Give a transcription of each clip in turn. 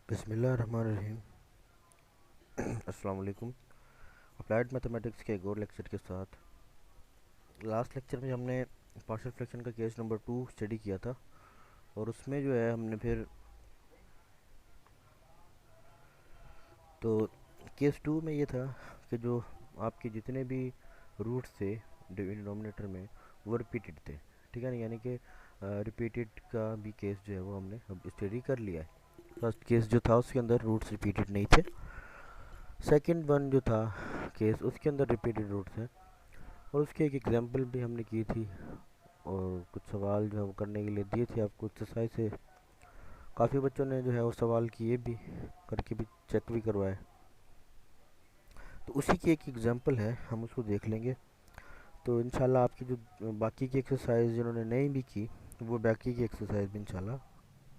बिस्मिल्लाहिर्रहमानिर्रहीम। अस्सलाम वालेकुम। अप्लाइड मैथमेटिक्स के एक और लेक्चर के साथ लास्ट लेक्चर में हमने पार्शियल फ्रैक्शन का केस नंबर 2 स्टडी किया था और उसमें जो है हमने फिर तो केस 2 में ये था कि जो आपके जितने भी रूट्स थे डिनोमिनेटर में वो रिपीटेड थे। ठीक है ना, यानी कि रिपीटेड का भी केस जो है वो हमने अब स्टडी कर लिया है। फर्स्ट केस जो था उसके अंदर रूट्स रिपीटेड नहीं थे। सेकंड वन जो था केस उसके अंदर रिपीटेड रूट्स हैं और उसकी एक एग्जांपल भी हमने की थी और कुछ सवाल जो है वो करने के लिए दिए थे आपको एक्सरसाइज से। काफ़ी बच्चों ने जो है वो सवाल किए भी, करके भी चेक भी करवाए। तो उसी की एक एग्जांपल है, हम उसको देख लेंगे। तो इंशाल्लाह आपकी जो बाकी की एक्सरसाइज जिन्होंने नहीं भी की वो बाकी की एक्सरसाइज भी इंशाल्लाह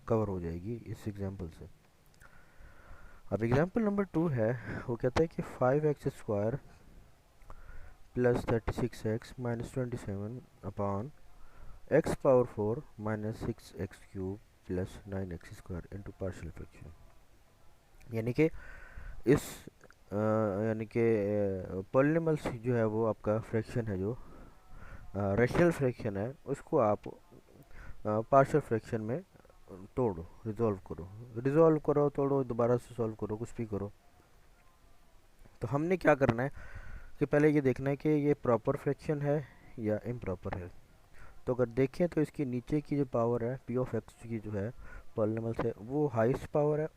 कवर हो जाएगी इस एग्जांपल से। अब एग्जांपल नंबर 2 है, वो कहता है कि 5x² plus 36x minus 27 upon x power 4 minus 6x³ plus 9x² into partial fraction. यानी कि इस यानी कि पॉलिनॉमियल्स जो है वो आपका फ्रैक्शन है, जो रेशनल फ्रैक्शन है, उसको आप पार्शियल फ्रैक्शन में तोड़ो, रिजॉल्व करो, तोड़ो, दोबारा से सॉल्व करो, कुछ भी करो। तो हमने क्या करना है कि पहले ये देखना है कि ये प्रॉपर फ्रैक्शन है या इम्प्रॉपर है। तो अगर देखें तो इसके नीचे की जो पावर है पी ऑफ एक्स की जो है पॉलिनॉमियल है वो हाईएस्ट पावर है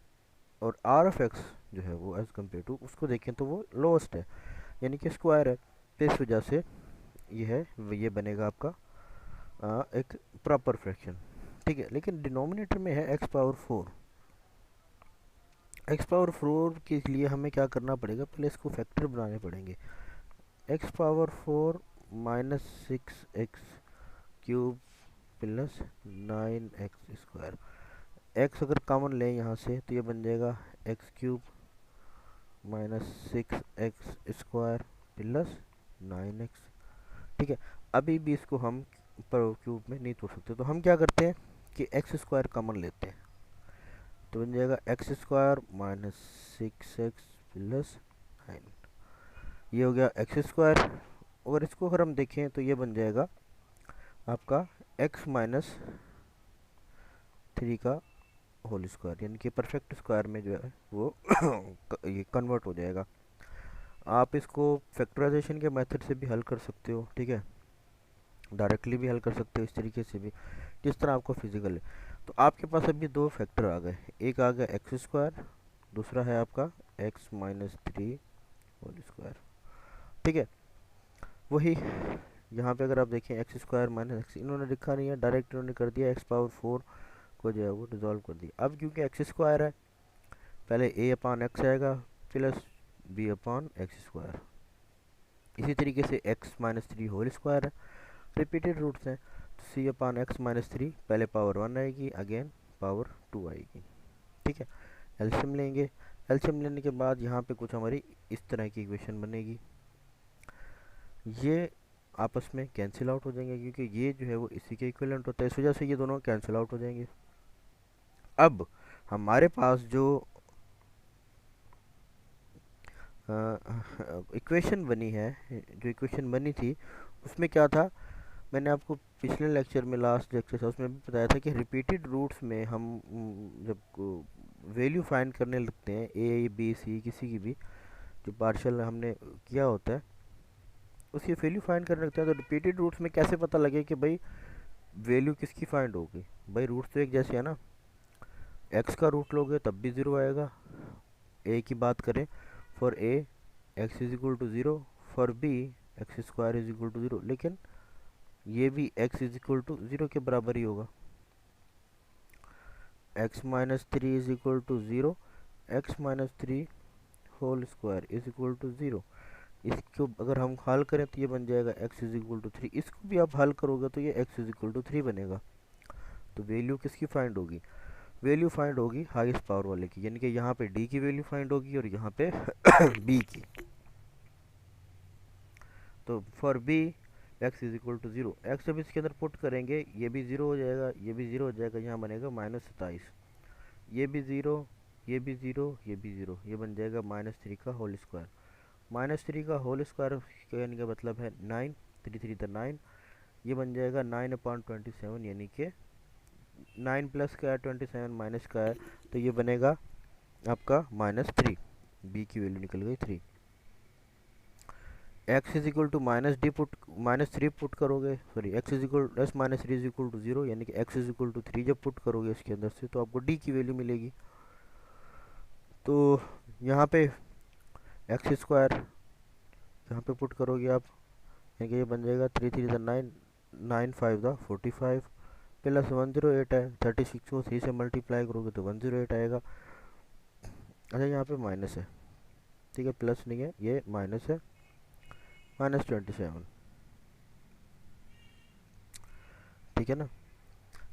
और आर ऑफ एक्स जो है वो एज कम्पेयर टू उसको देखें तो वो लोएस्ट है, यानी कि स्क्वायर है। तो इस वजह से ये है, ये बनेगा आपका एक प्रॉपर फ्रैक्शन। ठीक है, लेकिन डिनोमिनेटर में है एक्स पावर 4। एक्स पावर 4 के लिए हमें क्या करना पड़ेगा, पहले इसको फैक्टर बनाने पड़ेंगे। X power 4 minus 6x³ plus 9x²। X अगर कॉमन लें यहाँ से तो ये बन जाएगा x³ minus 6x² plus 9x। ठीक है, अभी भी इसको हम पर क्यूब में नहीं तोड़ सकते, तो हम क्या करते हैं कि x² कॉमन लेते हैं। तो बन जाएगा x² माइनस 6x प्लस 9। ये हो गया x²। अगर इसको अगर हम देखें तो ये बन जाएगा आपका x माइनस 3 का होल स्क्वायर, यानी कि परफेक्ट स्क्वायर में जो है वो ये कन्वर्ट हो जाएगा। आप इसको फैक्टराइजेशन के मेथड से भी हल कर सकते हो, ठीक है, डायरेक्टली भी हल कर सकते हो, इस तरीके से भी, जिस तरह आपको फिजिकल है। तो आपके पास अभी दो फैक्टर आ गए, एक आ गया x², दूसरा है आपका x माइनस 3 होल स्क्वायर। ठीक है, वही यहाँ पे अगर आप देखें x² माइनस एक्स, इन्होंने लिखा नहीं है, डायरेक्ट इन्होंने कर दिया x पावर 4 को जो है वो डिजॉल्व कर दिया। अब क्योंकि x² है, पहले a अपान एक्स आएगा प्लस b अपान x²। इसी तरीके से x माइनस 3 होल स्क्वायर है, रिपीटेड रूट्स हैं, तो c अपान एक्स माइनस 3 पहले पावर 1 आएगी, अगेन पावर 2 आएगी। ठीक है, एलसीएम लेंगे। एलसीएम लेने के बाद यहाँ पे कुछ हमारी इस तरह की इक्वेशन बनेगी। ये आपस में कैंसिल आउट हो जाएंगे क्योंकि ये जो है वो इसी के इक्विवेलेंट होता है, इस वजह से ये दोनों कैंसिल आउट हो जाएंगे। अब हमारे पास जो इक्वेशन बनी है, जो इक्वेशन बनी थी उसमें क्या था, मैंने आपको पिछले लेक्चर में, लास्ट लेक्चर था उसमें भी बताया था कि रिपीटेड रूट्स में हम जब वैल्यू फाइंड करने लगते हैं ए बी सी किसी की भी, जो पार्शियल हमने किया होता है उसकी वैल्यू फाइंड करने लगते हैं, तो रिपीटेड रूट्स में कैसे पता लगे कि भाई वैल्यू किसकी फाइंड होगी। भाई रूट्स तो एक जैसे है ना, एक्स का रूट लोगे तब भी ज़ीरो आएगा। ए की बात करें, for A X is equal to zero, for B x² is equal to zero, लेकिन ये भी x is equal to zero के बराबर ही होगा। x minus 3 is equal to zero, X minus 3 whole square is equal to zero. इसको अगर हम हल करें तो ये बन जाएगा x इज इक्वल टू 3, इसको भी आप हल करोगे तो ये x इज इक्वल टू 3 बनेगा। तो वैल्यू किसकी फाइंड होगी, वैल्यू फाइंड होगी हाईएस्ट पावर वाले की, यानी कि यहाँ पे d की वैल्यू फाइंड होगी और यहाँ पे b की। तो for b x is equal to zero, X जब इसके अंदर पुट करेंगे ये भी ज़ीरो हो जाएगा, ये भी ज़ीरो हो जाएगा, यहाँ बनेगा -27, ये भी ज़ीरो, ये भी ज़ीरो, ये भी ज़ीरो, ये बन जाएगा -3 का होल स्क्वायर। -3 का होल स्क्वायर कहने का मतलब है 9, 3 3 द 9, ये बन जाएगा 9/27, यानी कि 9 प्लस का है 27 माइनस का है, तो ये बनेगा आपका -3। बी की वैल्यू निकल गई 3। X is equal to -3 put करोगे, sorry x is equal as -3 is equal to 0, यानी कि एक्स इज इक्वल टू 3 जब पुट करोगे इसके अंदर से तो आपको डी की वैल्यू मिलेगी। तो यहाँ पे एक्स स्क्वायर यहाँ पे पुट करोगे आप, यानी कि ये बन जाएगा 3 3 द 9, 9 5 द 45 प्लस 108 है, 36 को 3 से मल्टीप्लाई करोगे तो 108 आएगा। अच्छा यहाँ पे माइनस है, ठीक है, प्लस नहीं है, ये माइनस है, -27, ठीक है ना,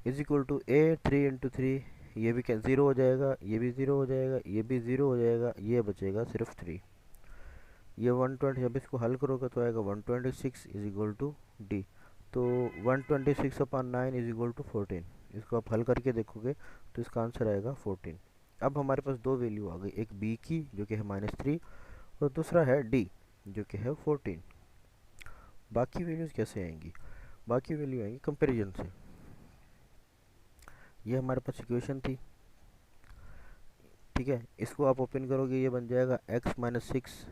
इज इक्वल टू ए 3 × 3, ये भी क्या 0 हो जाएगा, ये भी 0 हो जाएगा, ये भी 0 हो जाएगा, ये बचेगा सिर्फ 3। ये 120 जब इसको हल करोगे तो आएगा 126 इज इक्वल टू डी। तो 126/9 इज इक्वल टू 14। इसको आप हल करके देखोगे तो इसका आंसर आएगा 14। अब हमारे पास दो वैल्यू आ गई, एक बी की जो कि है -3 और दूसरा है डी जो कि है 14। बाकी वैल्यूज़ कैसे आएंगी? बाकी वैल्यू आएंगी कंपैरिजन से। ये हमारे पास इक्वेशन थी, ठीक है, इसको आप ओपन करोगे ये बन जाएगा x-6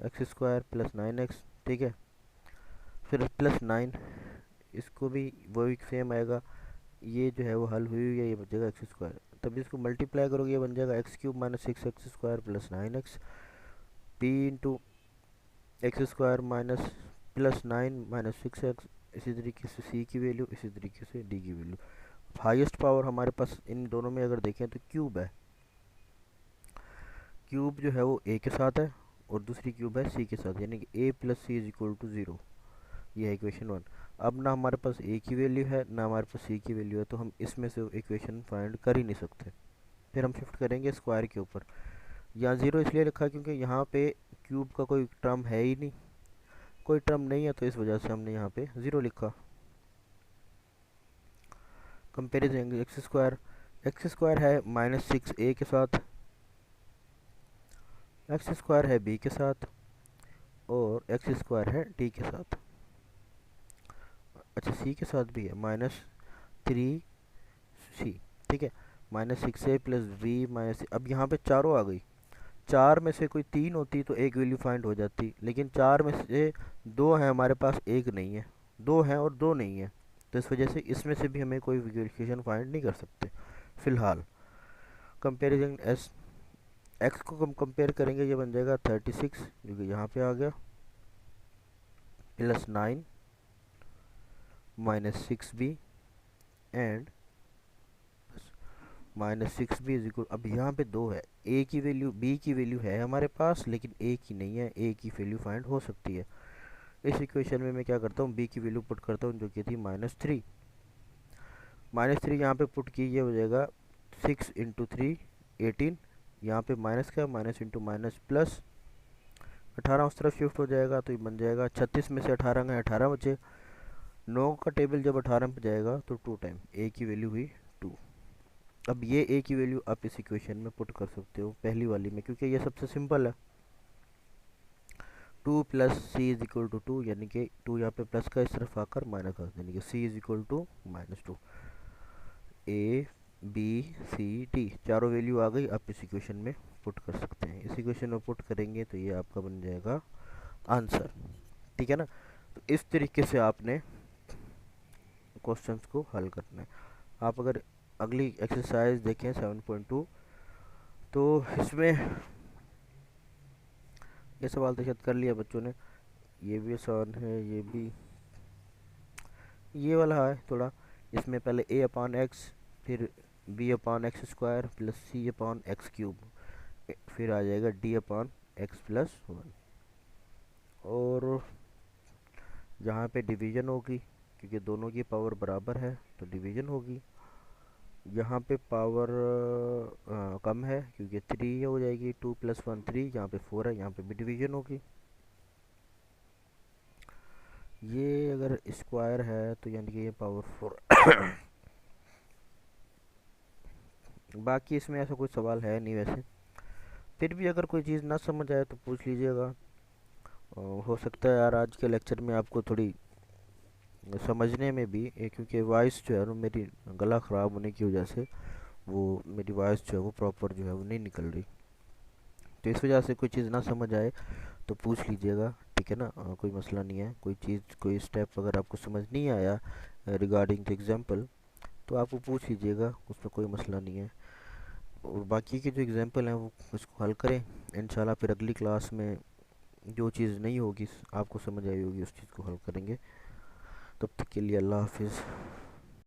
x square plus 9x, ठीक है, फिर +9, इसको भी वही सेम आएगा, ये जो है वो हल हुई हुई है, ये बचेगा एक्स स्क्वायर, तब इसको मल्टीप्लाई करोगे ये बन जाएगा x³ - 6x² plus 9x, p into x square minus plus 9 - 6x, इसी तरीके से c की वैल्यू, इसी तरीके से d की वैल्यू। हाईएस्ट पावर हमारे पास इन दोनों में अगर देखें तो क्यूब है, क्यूब जो है वो a के साथ है और दूसरी क्यूब है c के साथ, यानी कि a + c = 0। ये है इक्वेशन 1। अब ना हमारे पास a की वैल्यू है ना हमारे पास c की वैल्यू है, तो हम इसमें से इक्वेशन फाइंड कर ही नहीं सकते। फिर हम शिफ्ट करेंगे स्क्वायर के ऊपर। यहाँ 0 इसलिए लिखा क्योंकि यहाँ पे क्यूब का कोई टर्म है ही नहीं, कोई टर्म नहीं है, तो इस वजह से हमने यहाँ पे 0 लिखा। कंपेरिजन एक्स स्क्वायर है -6 a के साथ, एक्स स्क्वायर है b के साथ और एक्स स्क्वायर है d के साथ। अच्छा c के साथ भी है -3c, ठीक है, -6a + b अब यहाँ पे चारों आ गई। चार में से कोई तीन होती तो एक वैल्यू फाइंड हो जाती, लेकिन चार में से दो हैं हमारे पास, एक नहीं है, दो हैं और दो नहीं है, तो इस वजह से इसमें से भी हमें कोई इक्वेशन फाइंड नहीं कर सकते फिलहाल। कंपेरिजन एस एक्स को हम कंपेयर करेंगे, ये बन जाएगा 36 जो कि यहाँ पे आ गया, +9 -6b and -6b is equal, अब यहाँ पे दो है, a की वैल्यू b की वैल्यू है हमारे पास लेकिन a की नहीं है, a की वैल्यू फाइंड हो सकती है। इस इक्वेशन में मैं क्या करता हूँ, b की वैल्यू पुट करता हूँ जो कि थी -3, -3 यहाँ पे पुट की, ये हो जाएगा 6 × 3 18, यहाँ पे माइनस का माइनस इंटू माइनस प्लस 18 उस तरफ शिफ्ट हो जाएगा, तो ये बन जाएगा 36 में से 18 गए 18 बचे, 9 का टेबल जब 18 पे जाएगा तो 2 टाइम a की वैल्यू हुई 2। अब ये a की वैल्यू आप इस इक्वेशन में पुट कर सकते हो पहली वाली में, क्योंकि ये सबसे सिंपल है। 2 + c = 2, यानी कि 2 यहाँ पे प्लस का इस तरफ आकर माइनस का, यानी कि c = -2। a b c d चारों वैल्यू आ गई, आप इस इक्वेशन में पुट कर सकते हैं। इस इक्वेशन में पुट करेंगे तो ये आपका बन जाएगा आंसर, ठीक है ना। तो इस तरीके से आपने क्वेश्चंस को हल करना है। आप अगर अगली एक्सरसाइज देखें 7.2, तो इसमें ये सवाल तो शायद कर लिया बच्चों ने, ये भी आसान है, ये भी, ये वाला है थोड़ा, इसमें पहले a/x फिर b/x² प्लस c/x³, फिर आ जाएगा d/x + 1, और जहाँ पे डिवीजन होगी क्योंकि दोनों की पावर बराबर है तो डिवीजन होगी, यहाँ पे पावर कम है क्योंकि 3 हो जाएगी, 2 + 1 3, यहाँ पे 4 है, यहाँ पे भी डिवीजन होगी। ये अगर स्क्वायर है तो यानी कि ये पावर 4 बाकी इसमें ऐसा कोई सवाल है नहीं वैसे। फिर भी अगर कोई चीज़ ना समझ आए तो पूछ लीजिएगा। हो सकता है यार आज के लेक्चर में आपको थोड़ी समझने में भी क्योंकि वॉइस जो है ना मेरी गला ख़राब होने की वजह से वो मेरी वॉइस जो है वो प्रॉपर जो है वो नहीं निकल रही। तो इस वजह से कोई चीज़ ना समझ आए तो पूछ लीजिएगा, ठीक है ना। कोई मसला नहीं है। कोई चीज़ कोई स्टेप अगर आपको समझ नहीं आया रिगार्डिंग द एग्जांपल तो आप वो पूछ लीजिएगा, उसमें कोई मसला नहीं है। और बाकी के जो एग्जांपल हैं वो उसको हल करें इंशाल्लाह। फिर अगली क्लास में जो चीज़ नहीं होगी आपको समझ आई होगी उस चीज़ को हल करेंगे। तब तक के लिए अल्लाह हाफिज़।